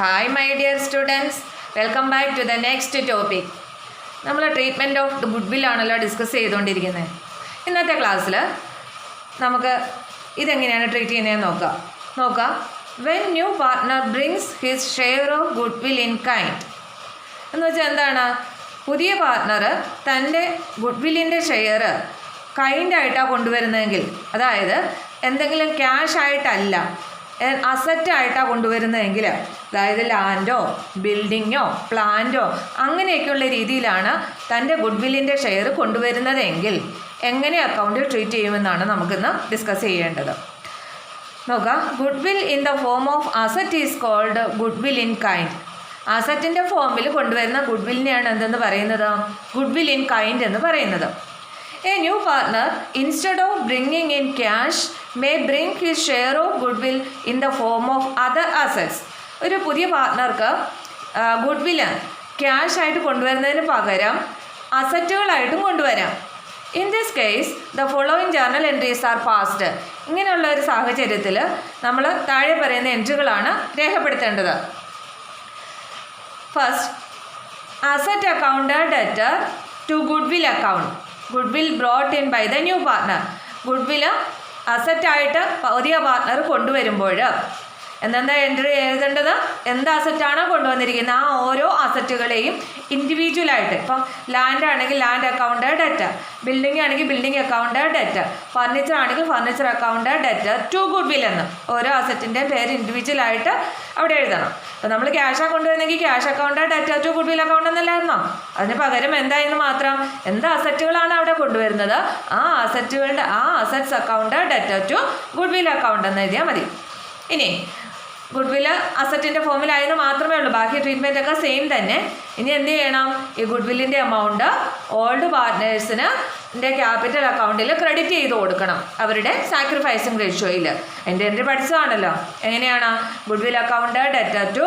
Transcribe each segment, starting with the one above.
Hi my dear students, welcome back to the next topic. നമ്മൾ treatment of good ആണല്ലോ discuss ചെയ്തുകൊണ്ടിരിക്കുന്നത്. ഇന്നത്തെ ക്ലാസ്സിൽ നമുക്ക് ഇതെങ്ങനെയാണ് ട്രീറ്റ് ചെയ്യുന്നതെന്ന് നോക്കാം. When new partner brings his share of good will in kind എന്ന് വെച്ചാൽ എന്താണ്? പുതിയ പാർട്ട്ണർ തൻ്റെ ഗുഡ് വില്ലിൻ്റെ ഷെയർ കൈൻഡായിട്ടാണ് കൊണ്ടുവരുന്നതെങ്കിൽ, അതായത് എന്തെങ്കിലും ക്യാഷ് ആയിട്ടല്ല, അസറ്റായിട്ടാണ് കൊണ്ടുവരുന്നതെങ്കിൽ, അതായത് ലാൻഡോ ബിൽഡിങ്ങോ പ്ലാന്റോ അങ്ങനെയൊക്കെയുള്ള രീതിയിലാണ് തൻ്റെ ഗുഡ് വില്ലിൻ്റെ ഷെയർ കൊണ്ടുവരുന്നതെങ്കിൽ എങ്ങനെ അക്കൗണ്ടിൽ ട്രീറ്റ് ചെയ്യുമെന്നാണ് നമുക്കിന്ന് ഡിസ്കസ് ചെയ്യേണ്ടത്. നോക്കാം. Good will in the form of asset is called good will in kind. അസറ്റിൻ്റെ ഫോമിൽ കൊണ്ടുവരുന്ന ഗുഡ് വില്ലിനെയാണ് എന്തെന്ന് പറയുന്നത്? ഗുഡ് വിൽ ഇൻ കൈൻഡ് എന്ന് പറയുന്നത്. A new partner, instead of bringing in cash, may bring his share of goodwill in the form of other assets. ഒരു പുതിയ പാർട്ട്ണർക്ക് good വില്ല് ക്യാഷ് ആയിട്ട് കൊണ്ടുവരുന്നതിന് പകരം അസറ്റുകളായിട്ടും കൊണ്ടുവരാം. In this case the following journal entries are passed. ഇങ്ങനെയുള്ള ഒരു സാഹചര്യത്തിൽ നമ്മൾ താഴെ പറയുന്ന എൻട്രികളാണ് രേഖപ്പെടുത്തേണ്ടത്. First, asset account debtor to good will account. Goodwill brought in by the new partner. Goodwill അസറ്റായിട്ട് പുതിയ പാർട്ട്ണർ കൊണ്ടുവരുമ്പോൾ എന്തെന്താ എൻട്രി എഴുതേണ്ടത്? എന്ത് അസറ്റാണോ കൊണ്ടുവന്നിരിക്കുന്നത് ആ ഓരോ അസറ്റുകളെയും ഇൻഡിവിജ്വലായിട്ട്, ഇപ്പം ലാൻഡ് ആണെങ്കിൽ ലാൻഡ് അക്കൗണ്ട് ഡെറ്റർ, ബിൽഡിംഗ് ആണെങ്കിൽ ബിൽഡിംഗ് അക്കൗണ്ട് ഡെറ്റർ, ഫർണിച്ചർ ആണെങ്കിൽ furniture account debtor to goodwill എന്ന് ഓരോ അസറ്റിൻ്റെ പേര് ഇൻഡിവിജ്വലായിട്ട് അവിടെ എഴുതണം. അപ്പോൾ നമ്മൾ ക്യാഷാണ് കൊണ്ടുവരുന്നെങ്കിൽ cash account debtor to good will account എന്നല്ലായിരുന്നോ? അതിന് പകരം എന്തായെന്ന് മാത്രം, എന്ത് അസറ്റുകളാണ് അവിടെ കൊണ്ടുവരുന്നത് ആ അസറ്റുകളുടെ assets account debtor to good will account എന്ന് എഴുതിയാൽ മതി. ഇനി ഗുഡ് വില്ല് അസറ്റിൻ്റെ ഫോമിലായെന്ന് മാത്രമേ ഉള്ളൂ, ബാക്കി ട്രീറ്റ്മെൻ്റ് ഒക്കെ സെയിം തന്നെ. ഇനി എന്ത് ചെയ്യണം? ഈ ഗുഡ് വില്ലിൻ്റെ എമൗണ്ട് ഓൾഡ് പാർട്ട്നേഴ്സിന് ക്യാപിറ്റൽ അക്കൗണ്ടിൽ ക്രെഡിറ്റ് ചെയ്ത് കൊടുക്കണം, അവരുടെ സാക്രിഫൈസിങ് റേഷ്യോയിൽ. എൻ്റെ എൻട്രി പഠിച്ചതാണല്ലോ. എങ്ങനെയാണ്? Good will account debtor to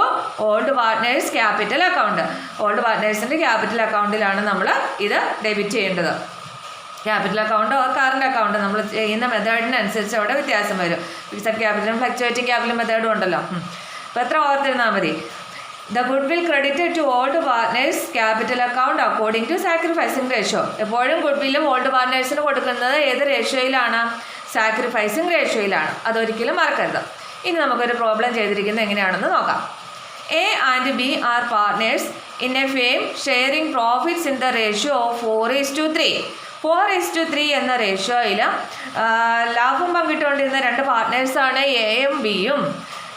old partners capital account. ഓൾഡ് പാർട്ട്നേഴ്സിൻ്റെ ക്യാപിറ്റൽ അക്കൗണ്ടിലാണ് നമ്മൾ ഇത് ഡെബിറ്റ് ചെയ്യേണ്ടത്. Capital account or current account നമ്മൾ ചെയ്യുന്ന മെത്തേഡിനനുസരിച്ച് അവിടെ വ്യത്യാസം വരും. ഫിക്സഡ് ക്യാപിറ്റലും ഫ്ലക്ച്വേറ്റിംഗ് ക്യാപിറ്റൽ മെത്തേഡും ഉണ്ടല്ലോ. അപ്പോൾ എത്ര ഓർത്തിരുന്നാൽ മതി? The good will credited to old partners capital account according to sacrificing ratio. എപ്പോഴും ഗുഡ് വില്ലും ഓൾഡ് പാർട്ട്നേഴ്സിന് കൊടുക്കുന്നത് ഏത് റേഷ്യോയിലാണ്? സാക്രിഫൈസിങ് റേഷ്യോയിലാണ്. അതൊരിക്കലും മറക്കരുത്. ഇനി നമുക്കൊരു പ്രോബ്ലം ചെയ്തിരിക്കുന്നത് എങ്ങനെയാണെന്ന് നോക്കാം. A and B are partners in a firm sharing profits in the ratio of 4:3. 4:3 എന്ന റേഷ്യോയിൽ ലാഭം പങ്കിട്ടുകൊണ്ടിരുന്ന രണ്ട് പാർട്ട്നേഴ്സാണ് എയും ബിയും.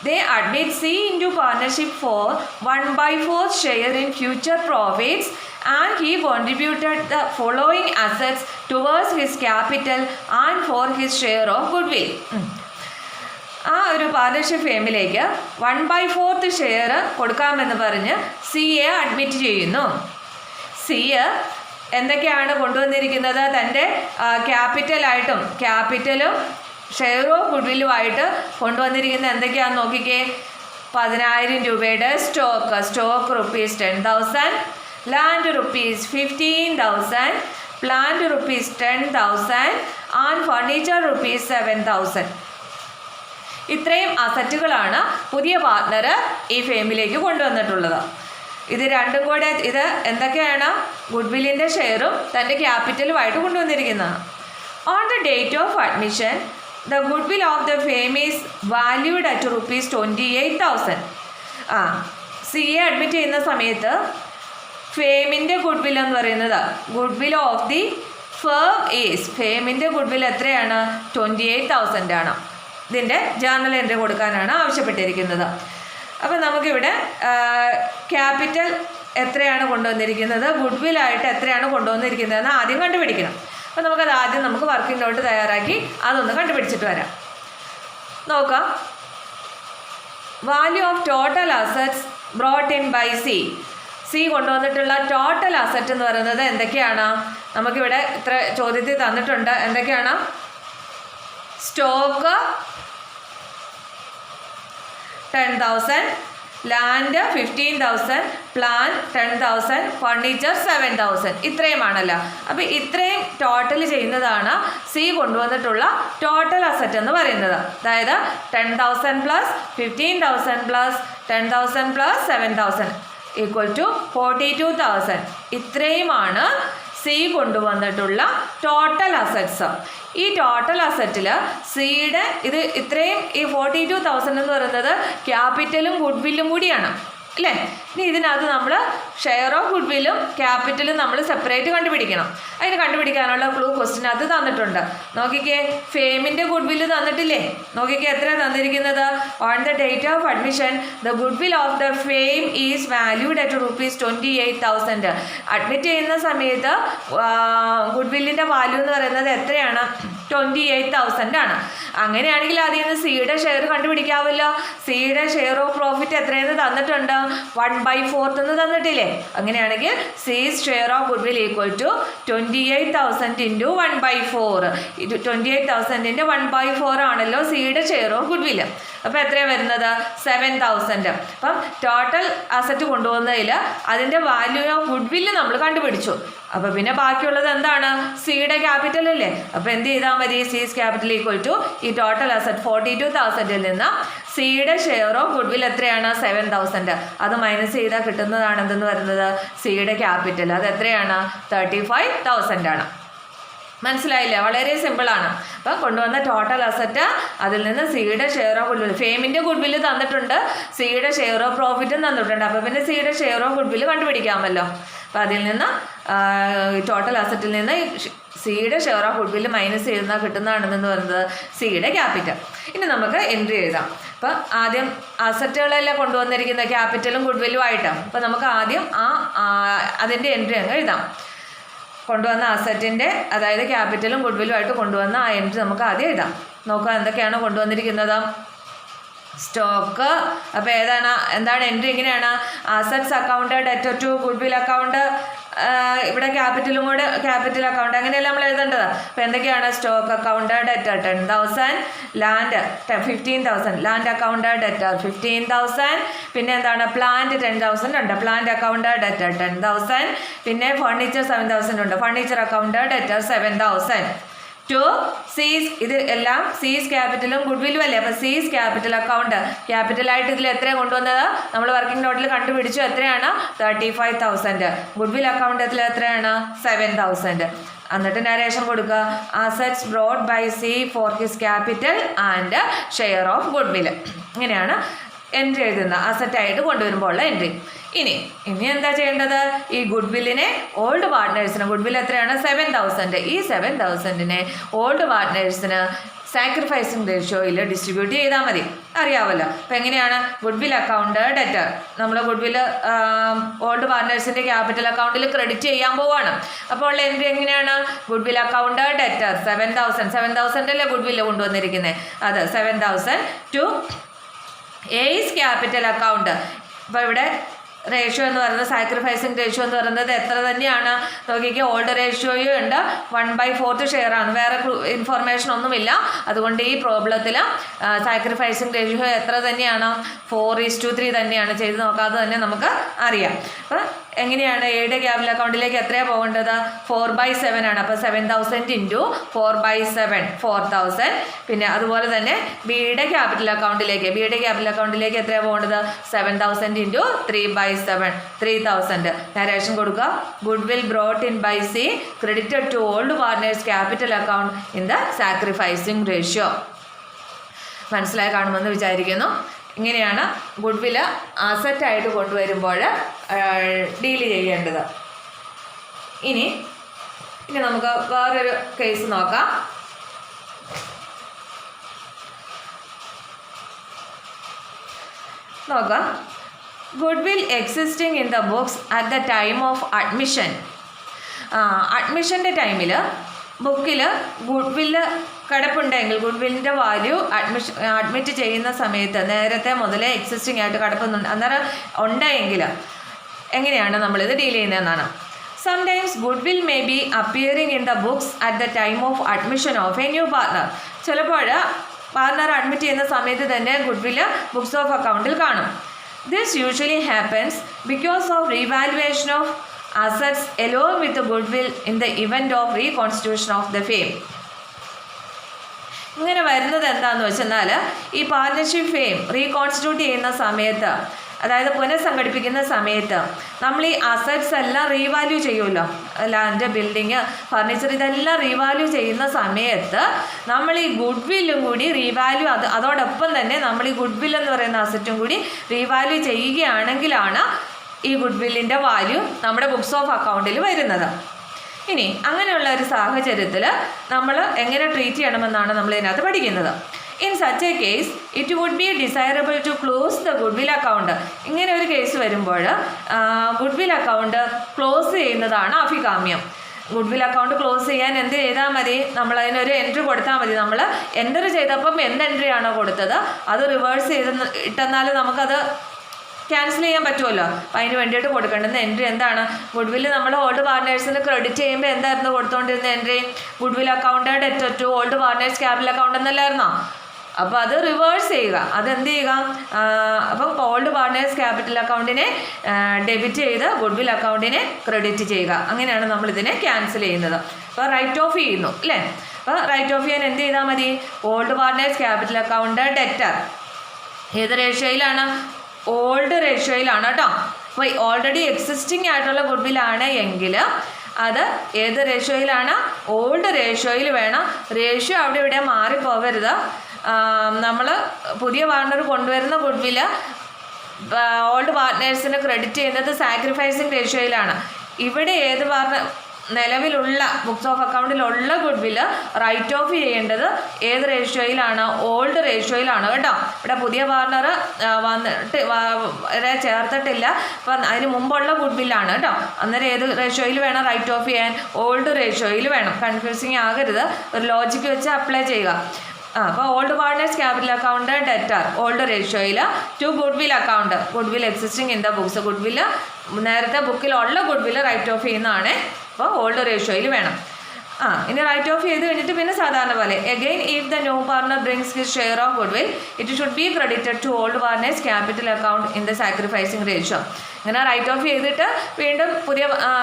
They admit C into partnership for 1/4 share in future profits and he contributed the following assets towards his capital and for his share of good will. ആ ഒരു partnership ഫേമിലേക്ക് 1/4 share കൊടുക്കാമെന്ന് പറഞ്ഞ് സിയെ അഡ്മിറ്റ് ചെയ്യുന്നു. സിയെ എന്തൊക്കെയാണ് കൊണ്ടുവന്നിരിക്കുന്നത്? തൻ്റെ ക്യാപിറ്റലും ഷെയർ ഓഫ് ഗുഡ് വില്ലുമായിട്ട് കൊണ്ടുവന്നിരിക്കുന്നത് എന്തൊക്കെയാണെന്ന് നോക്കിക്കേ. 10,000 രൂപയുടെ stock rupees 10,000, land rupees 15,000, plant rupees 10,000 and furniture rupees 7,000. ഇത്രയും അസറ്റുകളാണ് പുതിയ പാർട്ട്ണർ ഈ ഫേമിലേക്ക് കൊണ്ടുവന്നിട്ടുള്ളത്. ഇത് രണ്ടും കൂടെ ഇത് എന്തൊക്കെയാണ്? ഗുഡ് വില്ലിൻ്റെ ഷെയറും തൻ്റെ ക്യാപിറ്റലുമായിട്ട് കൊണ്ടുവന്നിരിക്കുന്നതാണ്. On the date of admission the good will of the firm is valued at rupees 28,000. C A admit ചെയ്യുന്ന സമയത്ത് ഫേമിൻ്റെ ഗുഡ് വിൽ എന്ന് പറയുന്നത് goodwill of the firm is, ഫേമിൻ്റെ ഗുഡ് വിൽ എത്രയാണ്? 28,000 ആണ്. ഇതിൻ്റെ ജേർണൽ എൻട്രി കൊടുക്കാനാണ് ആവശ്യപ്പെട്ടിരിക്കുന്നത്. അപ്പോൾ നമുക്കിവിടെ ക്യാപിറ്റൽ എത്രയാണ് കൊണ്ടുവന്നിരിക്കുന്നത്, ഗുഡ് വില്ലായിട്ട് എത്രയാണ് കൊണ്ടുവന്നിരിക്കുന്നതെന്ന് ആദ്യം കണ്ടുപിടിക്കണം. അപ്പോൾ നമുക്കത് ആദ്യം വർക്കിംഗ് നോട്ട് തയ്യാറാക്കി അതൊന്ന് കണ്ടുപിടിച്ചിട്ട് വരാം. നോക്കാം. Value of total assets brought in by C കൊണ്ടുവന്നിട്ടുള്ള ടോട്ടൽ അസറ്റ് എന്ന് പറയുന്നത് എന്തൊക്കെയാണ്? നമുക്കിവിടെ ഇത്ര ചോദ്യത്തിൽ തന്നിട്ടുണ്ട്. എന്തൊക്കെയാണ്? Stock 10,000, land 15,000, plant 10,000, furniture 7,000. ഇത്രയുമാണല്ലോ. അപ്പോൾ ഇത്രയും ടോട്ടൽ ചെയ്യുന്നതാണ് സി കൊണ്ടുവന്നിട്ടുള്ള ടോട്ടൽ അസറ്റ് എന്ന് പറയുന്നത്. അതായത് 10,000 plus 15,000 plus 10,000 plus 7,000 equal to 42,000. ഇത്രയുമാണ് സി കൊണ്ടുവന്നിട്ടുള്ള ടോട്ടൽ അസറ്റ്സ്. ഈ ടോട്ടൽ അസറ്റിൽ സിയുടെ ഇത്രയും ഈ 42,000 എന്ന് പറയുന്നത് ക്യാപിറ്റലും ഗുഡ്വില്ലും കൂടിയാണ് അല്ലേ. ഇനി ഇതിനകത്ത് നമ്മൾ ഷെയർ ഓഫ് ഗുഡ്വില്ലും ക്യാപിറ്റലും നമ്മൾ സെപ്പറേറ്റ് കണ്ടുപിടിക്കണം. അതിന് കണ്ടുപിടിക്കാനുള്ള ക്ലൂ ക്വസ്റ്റിനകത്ത് തന്നിട്ടുണ്ട്. നോക്കിക്കേ, ഫെയിമിൻ്റെ ഗുഡ്വില്ല് തന്നിട്ടില്ലേ? നോക്കിക്കേ എത്ര തന്നിരിക്കുന്നത്. On the date of admission the goodwill of the fame is valued at ₹28,000. Admit ചെയ്യുന്ന സമയത്ത് ഗുഡ്വില്ലിൻ്റെ വാല്യൂ എന്ന് പറയുന്നത് എത്രയാണ്? 28,000 ആണ്. അങ്ങനെയാണെങ്കിൽ അതിൽ നിന്ന് സിയുടെ ഷെയർ കണ്ടുപിടിക്കാമല്ലോ. സിയുടെ ഷെയർ ഓഫ് പ്രോഫിറ്റ് എത്രയെന്ന് തന്നിട്ടുണ്ട്? 1/4 എന്ന് തന്നിട്ടില്ലേ? അങ്ങനെയാണെങ്കിൽ C's share of goodwill equal to 28,000 into 1/4. 28,000 1/4 ആണല്ലോ സിയുടെ ഷെയർ ഓഫ് ഗുഡ്വിൽ. അപ്പോൾ എത്രയാണ് വരുന്നത്? 7,000. അപ്പം ടോട്ടൽ അസറ്റ് കൊണ്ടുവന്നതിൽ അതിൻ്റെ വാല്യൂ ഓഫ് ഗുഡ്വില്ല് നമ്മൾ കണ്ടുപിടിച്ചു. അപ്പോൾ പിന്നെ ബാക്കിയുള്ളത് എന്താണ്? സിയുടെ ക്യാപിറ്റൽ അല്ലേ. അപ്പോൾ എന്ത് ചെയ്താൽ മതി? സീസ് ക്യാപിറ്റൽ ഈക്വൽ ടു ഈ ടോട്ടൽ അസറ്റ് 42,000 നിന്ന് സിയുടെ ഷെയർ ഓഫ് ഗുഡ്വിൽ എത്രയാണ്? 7,000. അത് മൈനസ് ചെയ്താൽ കിട്ടുന്നതാണ് എന്തെന്ന് പറയുന്നത്? സിയുടെ ക്യാപിറ്റൽ. അത് എത്രയാണ്? 35,000 ആണ്. മനസ്സിലായില്ലേ? വളരെ സിമ്പിളാണ്. അപ്പം കൊണ്ടുവന്ന ടോട്ടൽ അസറ്റ്, അതിൽ നിന്ന് സിയുടെ ഷെയർ ഓഫ് ഗുഡ്വിൽ, ഫെയിമിൻ്റെ ഗുഡ്വില്ല് തന്നിട്ടുണ്ട്, സിയുടെ ഷെയർ ഓഫ് പ്രോഫിറ്റും തന്നിട്ടുണ്ട്. അപ്പോൾ പിന്നെ സിയുടെ ഷെയർ ഓഫ് ഗുഡ്വില്ല് കണ്ടുപിടിക്കാമല്ലോ. അപ്പോൾ അതിൽ നിന്ന് ടോട്ടൽ അസറ്റിൽ നിന്ന് സിയുടെ ഷെയർ ഓഫ് ഗുഡ്വില്ല് മൈനസ് ചെയ്യുന്ന കിട്ടുന്നതാണെന്ന് പറയുന്നത് സിയുടെ ക്യാപിറ്റൽ. ഇനി നമുക്ക് എൻട്രി എഴുതാം. അപ്പോൾ ആദ്യം അസറ്റുകളെല്ലാം കൊണ്ടുവന്നിരിക്കുന്ന ക്യാപിറ്റലും ഗുഡ്വില്ലും ആയിട്ടാണ്. അപ്പോൾ നമുക്ക് ആദ്യം അതിൻ്റെ എൻട്രി അങ്ങ് എഴുതാം. കൊണ്ടുവന്ന അസറ്റിൻ്റെ, അതായത് ക്യാപിറ്റലും ഗുഡ്വില്ലും ആയിട്ട് കൊണ്ടുവന്ന ആ എൻട്രി നമുക്ക് ആദ്യം എഴുതാം. നോക്കാം എന്തൊക്കെയാണ് കൊണ്ടുവന്നിരിക്കുന്നത്. സ്റ്റോക്ക്. അപ്പോൾ എന്താണ് എൻട്രി? ഇങ്ങനെയാണ്: assets account, debtor to goodwill account, ഇവിടെ ക്യാപിറ്റലും കൂടെ ക്യാപിറ്റൽ അക്കൗണ്ട്, അങ്ങനെയല്ല നമ്മൾ എഴുതേണ്ടത്. അപ്പോൾ എന്തൊക്കെയാണ്? Stock account debtor 10,000, land 15,000, land account debtor 15,000, പിന്നെ എന്താണ്? പ്ലാന്റ് 10,000 ഉണ്ട്, പ്ലാന്റ് അക്കൗണ്ട് ഡെറ്റർ 10,000, പിന്നെ ഫർണിച്ചർ 7,000 ഉണ്ട്, ഫർണിച്ചർ അക്കൗണ്ട് ഡെറ്റർ 7,000. ടു സീസ്, ഇത് എല്ലാം സീസ് ക്യാപിറ്റലും ഗുഡ്വില്ലും അല്ലേ. അപ്പോൾ സീസ് ക്യാപിറ്റൽ അക്കൗണ്ട്, ക്യാപിറ്റലായിട്ട് ഇതിൽ എത്രയാണ് കൊണ്ടുവന്നത്? നമ്മൾ വർക്കിംഗ് നോട്ടിൽ കണ്ടുപിടിച്ചു. എത്രയാണ്? 35,000. ഗുഡ്വിൽ അക്കൗണ്ടത്തിൽ എത്രയാണ്? 7,000. എന്നിട്ട് നരേഷൻ കൊടുക്കുക: assets brought by C for his capital and share of goodwill. ഇങ്ങനെയാണ് എൻട്രി എഴുതുന്നത്, അസറ്റായിട്ട് കൊണ്ടുവരുമ്പോൾ ഉള്ള എൻട്രി. ഇനി എന്താ ചെയ്യേണ്ടത്? ഈ ഗുഡ്വില്ലിനെ ഓൾഡ് പാർട്ട്നേഴ്സിന്, ഗുഡ്വിൽ എത്രയാണ്? 7,000. ഈ 7,000-നെ ഓൾഡ് പാർട്ട്നേഴ്സിന് സാക്രിഫൈസിങ് റേഷ്യോയിൽ ഡിസ്ട്രിബ്യൂട്ട് ചെയ്താൽ മതി. അറിയാമല്ലോ. അപ്പോൾ എങ്ങനെയാണ്? ഗുഡ്വിൽ അക്കൗണ്ട് ഡെറ്റർ നമ്മൾ ഗുഡ്വിൽ ഓൾഡ് പാർട്ട്നേഴ്സിൻ്റെ ക്യാപിറ്റൽ അക്കൗണ്ടിൽ ക്രെഡിറ്റ് ചെയ്യാൻ പോവുകയാണ്. അപ്പോൾ ഉള്ള എൻട്രി എങ്ങനെയാണ്? ഗുഡ്വിൽ അക്കൗണ്ട് ഡെറ്റർ 7,000 അല്ലേ ഗുഡ്വില്ല് കൊണ്ടുവന്നിരിക്കുന്നത്, അത് 7,000 ടു എയ്സ് ക്യാപിറ്റൽ അക്കൗണ്ട്. അപ്പോൾ ഇവിടെ റേഷ്യോ എന്ന് പറയുന്നത്, സാക്രിഫൈസിങ് റേഷ്യോ എന്ന് പറയുന്നത് എത്ര തന്നെയാണ്? നോക്കിക്കുക, ഓൾഡ് റേഷ്യോയും ഉണ്ട്, 1/4 ഷെയർ ആണ്, വേറെ ഇൻഫോർമേഷൻ ഒന്നുമില്ല. അതുകൊണ്ട് ഈ പ്രോബ്ലത്തിൽ സാക്രിഫൈസിങ് റേഷ്യോ എത്ര തന്നെയാണ്? 4:3 തന്നെയാണ്. ചെയ്ത് നോക്കാതെ തന്നെ നമുക്ക് അറിയാം. അപ്പം എങ്ങനെയാണ്? എയുടെ ക്യാപിറ്റൽ അക്കൗണ്ടിലേക്ക് എത്രയാണ് പോകേണ്ടത്? 4/7 ആണ്. അപ്പോൾ 7,000 ഇൻറ്റു 4/7 4,000. പിന്നെ അതുപോലെ തന്നെ ബിയുടെ ക്യാപിറ്റൽ അക്കൗണ്ടിലേക്ക് എത്രയാണ് പോകേണ്ടത്? 7,000 ഇൻറ്റു 3/7 3,000. നരേഷൻ കൊടുക്കുക: goodwill brought in by C credited to old partners capital account in the sacrificing ratio. മനസ്സിലായി കാണുമെന്ന് വിചാരിക്കുന്നു. ഇങ്ങനെയാണ് ഗുഡ്വില് അസറ്റായിട്ട് കൊണ്ടുവരുമ്പോൾ ഡീൽ ചെയ്യേണ്ടത്. ഇനി നമുക്ക് വേറൊരു കേസ് നോക്കാം. Goodwill existing in the books at the time of admission. അഡ്മിഷൻ്റെ ടൈമിൽ ബുക്കിൽ ഗുഡ്വില്ല് കിടപ്പുണ്ടെങ്കിൽ, ഗുഡ്വില്ലിൻ്റെ വാല്യൂ അഡ്മിറ്റ് ചെയ്യുന്ന സമയത്ത് നേരത്തെ മുതലേ എക്സിസ്റ്റിംഗ് ആയിട്ട് കിടപ്പുന്നുണ്ട്, അന്നേരം ഉണ്ടെങ്കിൽ എങ്ങനെയാണ് നമ്മളിത് ഡീൽ ചെയ്യുന്നതെന്നാണ്. Sometimes goodwill may be appearing in the books at the time of admission of a new partner. ചിലപ്പോൾ പാർട്ട്ണർ അഡ്മിറ്റ് ചെയ്യുന്ന സമയത്ത് തന്നെ ഗുഡ്വിൽ ബുക്സ് ഓഫ് അക്കൗണ്ടിൽ കാണും. This usually happens because of revaluation of assets along with the goodwill in the event of reconstitution of the firm. ഇങ്ങനെ വരുന്നത് എന്താണെന്ന് വെച്ചെന്നാൽ ഈ പാർട്ട്ണർഷിപ്പ് ഫേം റീകോൺസ്റ്റിറ്റ്യൂട്ട് ചെയ്യുന്ന സമയത്ത്, അതായത് പുനഃസംഘടിപ്പിക്കുന്ന സമയത്ത് നമ്മൾ ഈ അസറ്റ്സ് എല്ലാം റീവാല്യൂ ചെയ്യുമല്ലോ. ലാൻഡ്, ബിൽഡിങ്, ഫർണിച്ചർ ഇതെല്ലാം റീവാല്യൂ ചെയ്യുന്ന സമയത്ത് നമ്മൾ ഈ ഗുഡ് വില്ലും കൂടി റീവാല്യൂ, അതോടൊപ്പം തന്നെ നമ്മൾ ഈ ഗുഡ് വിൽ എന്ന് പറയുന്ന അസറ്റും കൂടി റീവാല്യൂ ചെയ്യുകയാണെങ്കിലാണ് ഈ ഗുഡ് വില്ലിൻ്റെ വാല്യൂ നമ്മുടെ ബുക്സ് ഓഫ് അക്കൗണ്ടിൽ വരുന്നത്. ഇനി അങ്ങനെയുള്ള ഒരു സാഹചര്യത്തിൽ നമ്മൾ എങ്ങനെ ട്രീറ്റ് ചെയ്യണമെന്നാണ് നമ്മൾ ഇതിനകത്ത് പഠിക്കുന്നത്. In such a case it would be desirable to close the good will account. ഇങ്ങനെ ഒരു കേസ് വരുമ്പോൾ ഗുഡ് വിൽ അക്കൗണ്ട് ക്ലോസ് ചെയ്യുന്നതാണ് അഭികാമ്യം. ഗുഡ് വിൽ അക്കൗണ്ട് ക്ലോസ് ചെയ്യാൻ എന്ത് ചെയ്താൽ മതി? നമ്മൾ അതിനൊരു എൻട്രി കൊടുത്താൽ മതി. നമ്മൾ എൻ്റർ ചെയ്തപ്പം എന്ത് എൻട്രി ആണോ കൊടുത്തത് അത് റിവേഴ്സ് ഇട്ടെന്നാൽ നമുക്കത് ക്യാൻസൽ ചെയ്യാൻ പറ്റുമല്ലോ. അപ്പോൾ അതിന് വേണ്ടിയിട്ട് കൊടുക്കേണ്ടുന്ന എൻട്രി എന്താണ്? ഗുഡ് വില്ല് നമ്മൾ ഓൾഡ് പാർട്ട്നേഴ്സിന് ക്രെഡിറ്റ് ചെയ്യുമ്പോൾ എന്തായിരുന്നു കൊടുത്തുകൊണ്ടിരുന്ന entry? Good will account debtor to old partners capital account എന്നല്ലായിരുന്നോ? അപ്പോൾ അത് റിവേഴ്സ് ചെയ്യുക. അതെന്ത് ചെയ്യുക? അപ്പം ഓൾഡ് പാർട്ട്നേഴ്സ് ക്യാപിറ്റൽ അക്കൗണ്ടിനെ ഡെബിറ്റ് ചെയ്ത് ഗുഡ് വിൽ അക്കൗണ്ടിനെ ക്രെഡിറ്റ് ചെയ്യുക. അങ്ങനെയാണ് നമ്മളിതിനെ ക്യാൻസൽ ചെയ്യുന്നത്. അപ്പോൾ റൈറ്റ് ഓഫ് ചെയ്യുന്നു അല്ലേ? അപ്പോൾ റൈറ്റ് ഓഫ് ചെയ്യാൻ എന്ത് ചെയ്താൽ മതി? Old partners capital account debtor ഏത് റേഷ്യോയിലാണ്? ഓൾഡ് റേഷ്യോയിലാണ് കേട്ടോ. അപ്പോൾ ഓൾറെഡി എക്സിസ്റ്റിംഗ് ആയിട്ടുള്ള ഗുഡ് വില്ലാണ് എങ്കിൽ അത് ഏത് റേഷ്യോയിലാണ്? ഓൾഡ് റേഷ്യോയിൽ വേണം. റേഷ്യോ അവിടെ ഇവിടെ മാറിപ്പോവരുത്. നമ്മൾ പുതിയ പാർട്ട്ണർ കൊണ്ടുവരുന്ന ഗുഡ് വില്ല് ഓൾഡ് പാർട്ട്നേഴ്സിന് ക്രെഡിറ്റ് ചെയ്യുന്നത് സാക്രിഫൈസിങ് റേഷ്യോയിലാണ്. ഇവിടെ ഏത് നിലവിലുള്ള ബുക്സ് ഓഫ് അക്കൗണ്ടിലുള്ള ഗുഡ് വില്ല് റൈറ്റ് ഓഫ് ചെയ്യേണ്ടത് ഏത് റേഷ്യോയിലാണ്? ഓൾഡ് റേഷ്യോയിലാണ് കേട്ടോ. ഇവിടെ പുതിയ പാർട്ണർ വന്നിട്ട് ചേർത്തിട്ടില്ല. അപ്പം അതിന് മുമ്പുള്ള ഗുഡ് വില്ലാണ് കേട്ടോ. അന്നേരം ഏത് റേഷ്യോയിൽ വേണം റൈറ്റ് ഓഫ് ചെയ്യാൻ? ഓൾഡ് റേഷ്യോയിൽ വേണം. കൺഫ്യൂസിങ് ആകരുത്. ഒരു ലോജിക്ക് വെച്ച് അപ്ലൈ ചെയ്യുക. അപ്പോൾ old partners capital account debtor old റേഷ്യോയിൽ to good will account goodwill existing in the books. Goodwill നേരത്തെ ബുക്കിലുള്ള ഗുഡ് വില്ല് റൈറ്റ് ഓഫ് ചെയ്യുന്നതാണ്. അപ്പോൾ ഓൾഡ് റേഷ്യോയിൽ വേണം. ഇനി റൈറ്റ് ഓഫ് ചെയ്ത് കഴിഞ്ഞിട്ട് പിന്നെ സാധാരണ പോലെ again if the new partner brings his share of good will it should be credited to old partners capital account in the sacrificing ratio. ഇങ്ങനെ റൈറ്റ് ഓഫ് ചെയ്തിട്ട് വീണ്ടും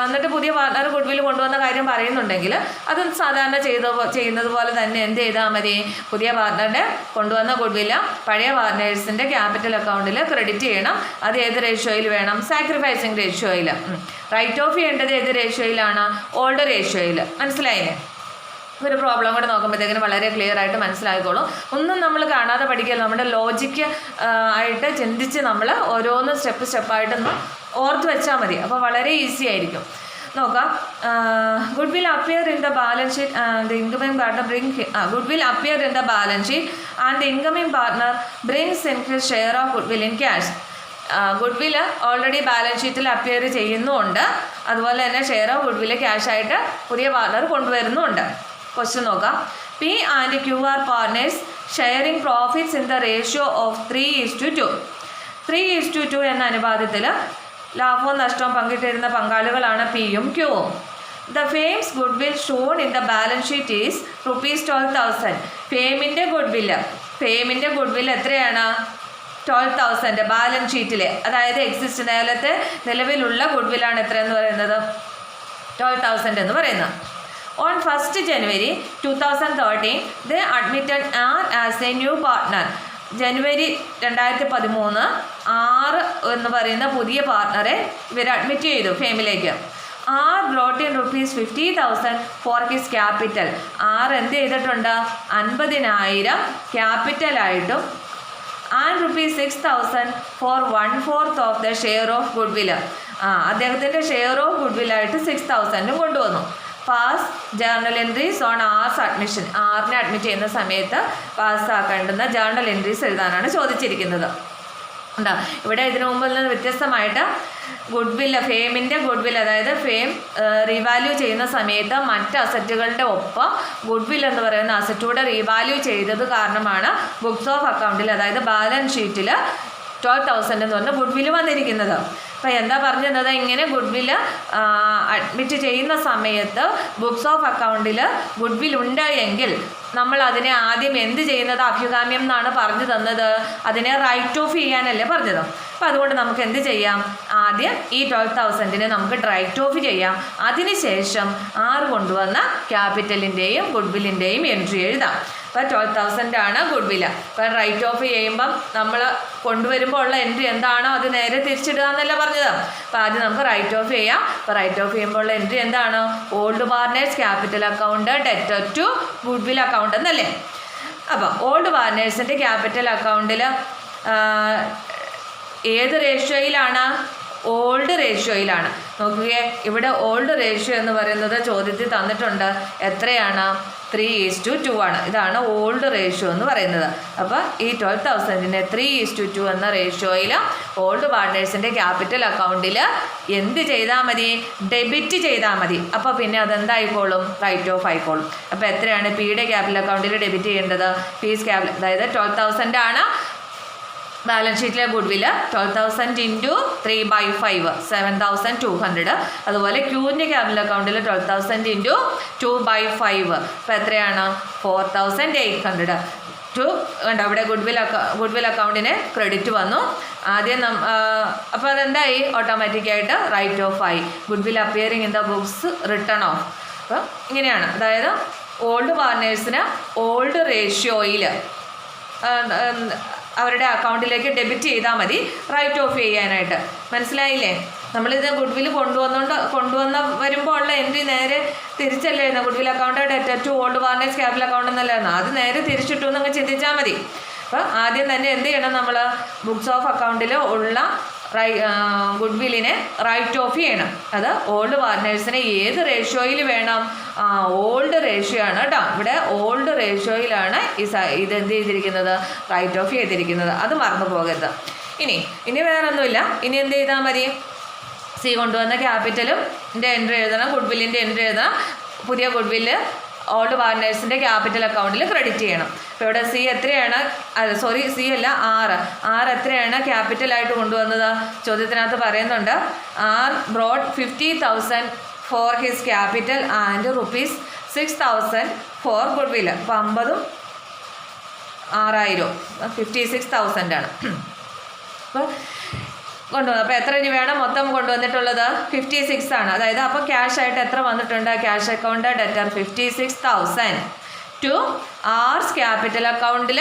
എന്നിട്ട് പുതിയ പാർട്ണർ ഗുഡ് വിൽ കൊണ്ടുവന്ന കാര്യം പറയുന്നുണ്ടെങ്കിൽ അത് സാധാരണ ചെയ്യുന്നത് പോലെ തന്നെ എന്ത് ചെയ്താൽ മതി? പുതിയ പാർട്ണറുടെ കൊണ്ടുവന്ന ഗുഡ് വില്ല് പഴയ പാർട്ട്നേഴ്സിൻ്റെ ക്യാപിറ്റൽ അക്കൗണ്ടിൽ ക്രെഡിറ്റ് ചെയ്യണം. അത് ഏത് റേഷ്യോയിൽ വേണം? സാക്രിഫൈസിങ് റേഷ്യോയിൽ. റൈറ്റ് ഓഫ് ചെയ്യേണ്ടത് ഏത് റേഷ്യോയിലാണ്? ഓൾഡ് റേഷ്യോയിൽ. മനസ്സിലായില്ലേ? ഒരു പ്രോബ്ലം കൂടെ നോക്കുമ്പോഴത്തേക്കിന് വളരെ ക്ലിയർ ആയിട്ട് മനസ്സിലായിക്കോളും. ഒന്നും നമ്മൾ കാണാതെ പഠിക്കുക. നമ്മുടെ ലോജിക്ക് ആയിട്ട് ചിന്തിച്ച് നമ്മൾ ഓരോന്ന് സ്റ്റെപ്പായിട്ടൊന്ന് ഓർത്ത് വെച്ചാൽ മതി. അപ്പോൾ വളരെ ഈസി ആയിരിക്കും. നോക്കാം. Good will appear in the balance sheet and the incoming partner good will appear in the balance sheet and the incoming partner brings in his share of good will in cash. Good വില്ല് already balance ഷീറ്റിൽ appear ചെയ്യുന്നുമുണ്ട്. അതുപോലെ തന്നെ share of good വില്ല് ക്യാഷായിട്ട് പുതിയ partner കൊണ്ടുവരുന്നുമുണ്ട്. Question നോക്കാം. P and Q are partners sharing profits in the ratio of 3:2. 3:2 എന്ന അനുപാതത്തിൽ ലാഭവും നഷ്ടവും പങ്കിട്ടിരുന്ന പങ്കാളികളാണ് പിയും ക്യൂവും. The firm's goodwill shown in the balance sheet is ₹12,000. ഫെയിമിൻ്റെ ഗുഡ് വിൽ എത്രയാണ്? 12,000 ബാലൻസ് ഷീറ്റിൽ. അതായത് നേരത്തെ നിലവിലുള്ള ഗുഡ് വില്ലാണ് എത്രയെന്ന് പറയുന്നത്? 12,000 എന്ന് പറയുന്നത്. On 1st January 2013, they admitted R as a new partner. January 2013 R എന്ന് പറയുന്ന പുതിയ പാർട്ണറെ ഇവർ അഡ്മിറ്റ് ചെയ്തു ഫേമിലേക്ക്. R brought in ₹50,000 for his capital. R എന്ത് ചെയ്തിട്ടുണ്ട്? 50,000 ക്യാപിറ്റലായിട്ടും and ₹6,000 for 1/4 of the share of good വില്ല്. അദ്ദേഹത്തിൻ്റെ ഷെയർ ഓഫ് ഗുഡ് വില്ലായിട്ട് 6,000 കൊണ്ടുവന്നു. Pass journal entries on R's admission. ആറിനെ അഡ്മിറ്റ് ചെയ്യുന്ന സമയത്ത് പാസ്സാക്കേണ്ടുന്ന ജേർണൽ എൻട്രീസ് എഴുതാനാണ് ചോദിച്ചിരിക്കുന്നത്. ഉണ്ടോ? ഇവിടെ ഇതിനു മുമ്പിൽ നിന്ന് വ്യത്യസ്തമായിട്ട് ഗുഡ് വില്ല് ഫെയിമിൻ്റെ ഗുഡ് വില്ല്, അതായത് ഫെയിം റീവാല്യൂ ചെയ്യുന്ന സമയത്ത് മറ്റ് അസറ്റുകളുടെ ഒപ്പം ഗുഡ് വില്ല് എന്ന് പറയുന്ന അസറ്റൂടെ റീവാല്യൂ ചെയ്തത് കാരണമാണ് ബുക്സ് ഓഫ് അക്കൗണ്ടിൽ, അതായത് ബാലൻസ് ഷീറ്റിൽ 12,000 എന്ന് പറഞ്ഞ ഗുഡ് വില്ല് വന്നിരിക്കുന്നത്. അപ്പോൾ എന്താ പറഞ്ഞത്? ഇങ്ങനെ ഗുഡ് വില്ല് അഡ്മിറ്റ് ചെയ്യുന്ന സമയത്ത് ബുക്സ് ഓഫ് അക്കൗണ്ടിൽ ഗുഡ് വില്ല് ഉണ്ട് എങ്കിൽ നമ്മൾ അതിനെ ആദ്യം എന്ത് ചെയ്യുന്നത്? അഭ്യുഗാമ്യം എന്നാണ് പറഞ്ഞു തന്നത്. അതിനെ റൈറ്റ് ഓഫ് ചെയ്യാനല്ലേ പറഞ്ഞത്. അപ്പോൾ അതുകൊണ്ട് നമുക്ക് എന്ത് ചെയ്യാം? ആദ്യം ഈ 12,000 നമുക്ക് റൈറ്റ് ഓഫ് ചെയ്യാം. അതിനുശേഷം 6 കൊണ്ടുവന്ന ക്യാപിറ്റലിൻ്റെയും ഗുഡ്വില്ലിൻ്റെയും എൻട്രി എഴുതാം. അപ്പോൾ 12,000 ആണ് ഗുഡ്വില്ല്. അപ്പോൾ റൈറ്റ് ഓഫ് ചെയ്യുമ്പം നമ്മൾ കൊണ്ടുവരുമ്പോൾ ഉള്ള എൻട്രി എന്താണോ അത് നേരെ തിരിച്ചിടുക എന്നല്ല പറഞ്ഞത്. അപ്പോൾ ആദ്യം നമുക്ക് റൈറ്റ് ഓഫ് ചെയ്യാം. അപ്പോൾ റൈറ്റ് ഓഫ് ചെയ്യുമ്പോൾ ഉള്ള എൻട്രി എന്താണ്? Old partners capital account debtor to goodwill account എന്നല്ലേ. അപ്പോൾ ഓൾഡ് പാർട്ട്നേഴ്സിൻ്റെ ക്യാപിറ്റൽ അക്കൗണ്ടിൽ ഏത് റേഷ്യോയിലാണ്? ഓൾഡ് റേഷ്യോയിലാണ്. നോക്കുകയെ, ഇവിടെ ഓൾഡ് റേഷ്യോ എന്ന് പറയുന്നത് ചോദ്യത്തിൽ തന്നിട്ടുണ്ട്. എത്രയാണ്? 3:2 ആണ്. ഇതാണ് ഓൾഡ് റേഷ്യോ എന്ന് പറയുന്നത്. അപ്പോൾ ഈ 12,000 3:2 എന്ന റേഷ്യോയിൽ ഓൾഡ് പാർട്ട്നേഴ്സിൻ്റെ ക്യാപിറ്റൽ അക്കൗണ്ടിൽ എന്ത് ചെയ്താൽ മതി? ഡെബിറ്റ് ചെയ്താൽ മതി. അപ്പോൾ പിന്നെ അതെന്തായിക്കോളും? റൈറ്റ് ഓഫ് ആയിക്കോളും. അപ്പോൾ എത്രയാണ് പിയുടെ ക്യാപിറ്റൽ അക്കൗണ്ടിൽ ഡെബിറ്റ് ചെയ്യേണ്ടത്? പീസ് ക്യാപിറ്റൽ, അതായത് 12,000 ആണ് ബാലൻസ് ഷീറ്റിലെ ഗുഡ്വില്. 12,000 ഇൻറ്റു 3/5 7,200. അതുപോലെ ക്യൂവിൻ്റെ ക്യാപിറ്റൽ അക്കൗണ്ടിൽ 12,000 ഇൻറ്റു 2/5 അപ്പോൾ എത്രയാണ്? 4,800. കണ്ടോ അവിടെ ഗുഡ്വിൽ അക്കൗണ്ടിന് ക്രെഡിറ്റ് വന്നു ആദ്യം. അപ്പോൾ അതെന്തായി? ഓട്ടോമാറ്റിക്കായിട്ട് റൈറ്റ് ഓഫ് ആയി. Goodwill appearing in the books return of. അപ്പോൾ ഇങ്ങനെയാണ്. അതായത് ഓൾഡ് പാർട്ട്നേഴ്സിന് ഓൾഡ് റേഷ്യോയിൽ അവരുടെ അക്കൗണ്ടിലേക്ക് ഡെബിറ്റ് ചെയ്താൽ മതി റൈറ്റ് ഓഫ് ചെയ്യാനായിട്ട്. മനസ്സിലായില്ലേ? നമ്മളിത് ഗുഡ്വിൽ കൊണ്ടുവന്ന വരുമ്പോൾ ഉള്ള എൻട്രി നേരെ തിരിച്ചല്ലായിരുന്നു. Goodwill account debtor to old partners capital account എന്നല്ലായിരുന്നു. അത് നേരെ തിരിച്ചിട്ടു എന്നങ്ങ് ചിന്തിച്ചാൽ മതി. അപ്പോൾ ആദ്യം തന്നെ എന്ത് ചെയ്യണം? നമ്മൾ ബുക്സ് ഓഫ് അക്കൗണ്ടിൽ ഉള്ള ഗുഡ്വില്ലിനെ റൈറ്റ് ഓഫ് ചെയ്യണം. അത് ഓൾഡ് പാർട്ട്നേഴ്സിനെ ഏത് റേഷ്യോയിൽ വേണം? ഓൾഡ് റേഷ്യോ ആണ് കേട്ടോ. ഇവിടെ ഓൾഡ് റേഷ്യോയിലാണ് ഇത് എന്ത് ചെയ്തിരിക്കുന്നത്? റൈറ്റ് ഓഫ് ചെയ്തിരിക്കുന്നത്. അത് മറന്നു പോകരുത്. ഇനി വേറൊന്നുമില്ല. ഇനി എന്ത് ചെയ്താൽ മതി? സി കൊണ്ടുവന്ന ക്യാപിറ്റലും എൻട്രി എഴുതണം, ഗുഡ്വില്ലിൻ്റെ എൻട്രി എഴുതണം. പുതിയ ഗുഡ്വില്ല് ഓൾഡ് പാർട്ട്നേഴ്സിൻ്റെ ക്യാപിറ്റൽ അക്കൗണ്ടിൽ ക്രെഡിറ്റ് ചെയ്യണം. അപ്പോൾ ഇവിടെ സി എത്രയാണ്? സി അല്ല, 6 എത്രയാണ് ക്യാപിറ്റലായിട്ട് കൊണ്ടുവന്നത്? ചോദ്യത്തിനകത്ത് പറയുന്നുണ്ട്. R brought 50,000 for his capital and ₹6,000 for goodwill. അപ്പോൾ 50ഉം 6,000 56,000 ആണ്. അപ്പോൾ കൊണ്ടുവന്നു. അപ്പോൾ എത്ര ഇനി വേണം? മൊത്തം കൊണ്ടുവന്നിട്ടുള്ളത് 56 ആണ്. അതായത് അപ്പോൾ ക്യാഷ് ആയിട്ട് എത്ര വന്നിട്ടുണ്ട്? Cash account debtor 56,000 to R's capital അക്കൗണ്ടിൽ,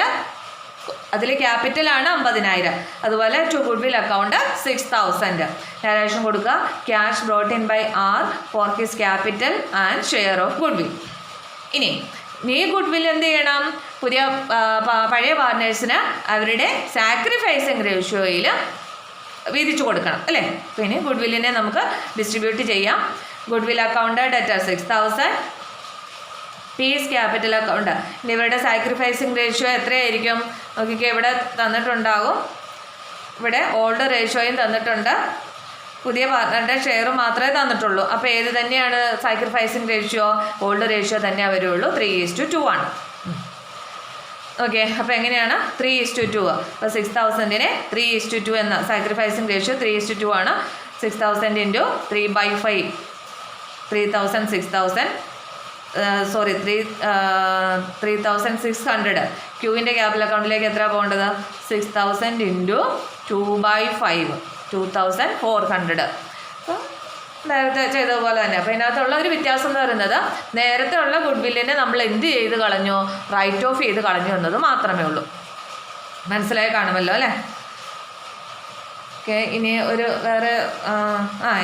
അതിൽ ക്യാപിറ്റലാണ് 50,000. അതുപോലെ ടു ഗുഡ്വിൽ അക്കൗണ്ട് 6,000. ഡയറക്ഷൻ കൊടുക്കുക. Cash brought in by R for his capital and share of goodwill. ഇനി ഈ ഗുഡ്വിൽ എന്ത് ചെയ്യണം? പഴയ പാർട്ട്നേഴ്സിന് അവരുടെ സാക്രിഫൈസിങ് റേഷ്യോയിൽ വീതിച്ചു കൊടുക്കണം അല്ലേ. പിന്നെ ഗുഡ്വില്ലിനെ നമുക്ക് ഡിസ്ട്രിബ്യൂട്ട് ചെയ്യാം. Goodwill account debtor 6,000 P's capital account. ഇനി ഇവരുടെ സാക്രിഫൈസിങ് റേഷ്യോ എത്രയായിരിക്കും? നോക്കിക്കേ, ഇവിടെ തന്നിട്ടുണ്ടാകും. ഇവിടെ ഓൾഡ് റേഷ്യോയും തന്നിട്ടുണ്ട്, പുതിയ പാർട്ട്ണറുടെ ഷെയർ മാത്രമേ തന്നിട്ടുള്ളൂ. അപ്പോൾ ഏത് തന്നെയാണ് സാക്രിഫൈസിങ് റേഷ്യോ? ഓൾഡ് റേഷ്യോ തന്നെ വരുള്ളൂ. 3:2 ആണ്. ഓക്കെ, അപ്പോൾ എങ്ങനെയാണ്? 3:2. അപ്പോൾ 6,000-നെ 3:2 എന്ന സാക്രിഫൈസിങ് റേഷ്യോ 3:2 ആണ്. 6,000 ഇൻറ്റു 3/5 3,600. ക്യൂവിൻ്റെ ക്യാപിറ്റൽ അക്കൗണ്ടിലേക്ക് എത്ര പോകേണ്ടത്? 6,000 ഇൻറ്റു 2/5 2,400. അപ്പോൾ നേരത്തെ ചെയ്തതുപോലെ തന്നെ. അപ്പോൾ ഇതിനകത്തുള്ള ഒരു വ്യത്യാസം എന്ന് പറയുന്നത് നേരത്തെ ഉള്ള ഗുഡ്വില്ലിനെ നമ്മൾ എന്ത് ചെയ്ത് കളഞ്ഞു? റൈറ്റ് ഓഫ് ചെയ്ത് കളഞ്ഞു എന്നത് മാത്രമേ ഉള്ളൂ. മനസ്സിലായി കാണുമല്ലോ അല്ലേ? ഓക്കെ, ഇനി ഒരു വേറെ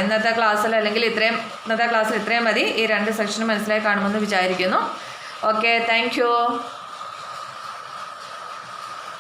ഇന്നത്തെ ക്ലാസ്സിൽ ഇന്നത്തെ ക്ലാസ്സിൽ ഇത്രയും മതി. ഈ 2 സെക്ഷനും മനസ്സിലായി കാണുമെന്ന് വിചാരിക്കുന്നു. Okay, thank you.